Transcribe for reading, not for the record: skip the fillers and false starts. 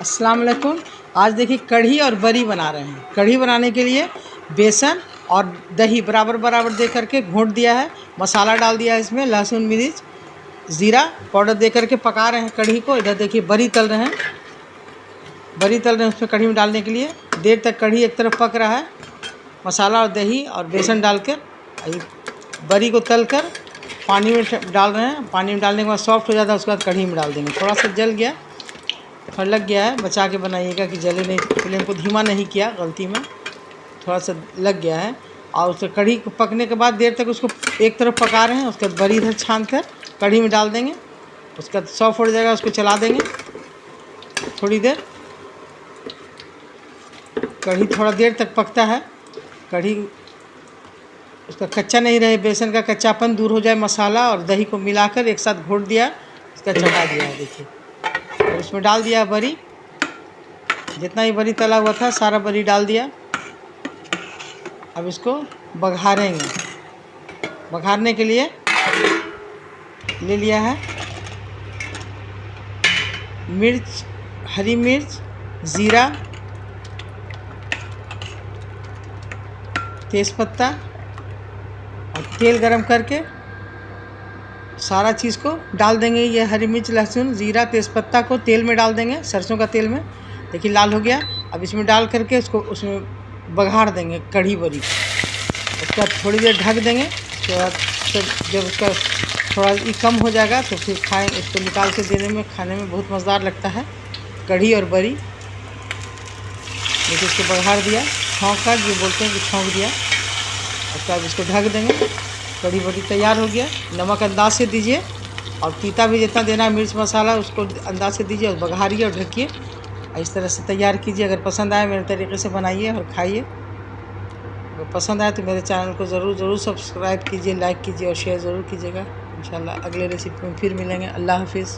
अस्सलाम वालेकुम। आज देखिए कढ़ी और बरी बना रहे हैं। कढ़ी बनाने के लिए बेसन और दही बराबर बराबर दे करके घोट दिया है। मसाला डाल दिया है, इसमें लहसुन मिर्च ज़ीरा पाउडर दे करके पका रहे हैं कढ़ी को। इधर देखिए बरी तल रहे हैं, उसमें कढ़ी में डालने के लिए। देर तक कढ़ी एक तरफ पक रहा है। मसाला और दही और बेसन डालकर बरी को तल कर पानी में डाल रहे हैं। पानी में डालने के बाद सॉफ्ट हो जाता है, उसके बाद कढ़ी में डाल देंगे। थोड़ा सा जल गया और लग गया है, बचा के बनाइएगा कि जले नहीं। फ्लेम को धीमा नहीं किया गलती में, थोड़ा सा लग गया है। और उससे कढ़ी को पकने के बाद देर तक उसको एक तरफ पका रहे हैं। उसके बाद बरी इधर छान कर कढ़ी में डाल देंगे। उसका सॉफ्ट हो जाएगा, उसको चला देंगे थोड़ी देर। कढ़ी थोड़ा देर तक पकता है, कढ़ी उसका कच्चा नहीं रहे, बेसन का कच्चापन दूर हो जाए। मसाला और दही को मिलाकर एक साथ घोट दिया, इसका चढ़ा दिया है देखिए। और उसमें डाल दिया बरी, जितना ही बरी तला हुआ था सारा बरी डाल दिया। अब इसको बघारेंगे। बघारने के लिए ले लिया है मिर्च, हरी मिर्च, ज़ीरा, तेज़पत्ता और तेल गरम करके सारा चीज़ को डाल देंगे। ये हरी मिर्च, लहसुन, ज़ीरा, तेज़पत्ता को तेल में डाल देंगे, सरसों का तेल में। देखिए लाल हो गया। अब इसमें डाल करके उसको उसमें बघार देंगे कढ़ी बरी। उसके बाद थोड़ी देर ढक देंगे। उसके बाद जब उसका थोड़ा ये कम हो जाएगा तो फिर खाएँ। इसको निकाल के देने में, खाने में बहुत मज़ेदार लगता है कढ़ी और बरी। देखिए इसको बघार दिया, छौंक कर, जो बोलते हैं कि छौंक दिया। उसके बाद इसको ढक देंगे। कढ़ी बरी तैयार हो गया। नमक अंदाज से दीजिए और तीता भी जितना देना है, मिर्च मसाला उसको अंदाज से दीजिए और बघारिए और ढकिए। इस तरह से तैयार कीजिए। अगर पसंद आए मेरे तरीके से बनाइए और खाइए। अगर पसंद आए तो मेरे चैनल को ज़रूर सब्सक्राइब कीजिए, लाइक कीजिए और शेयर ज़रूर कीजिएगा। इंशाल्लाह अगले रेसिपी में फिर मिलेंगे। अल्लाह हाफिज़।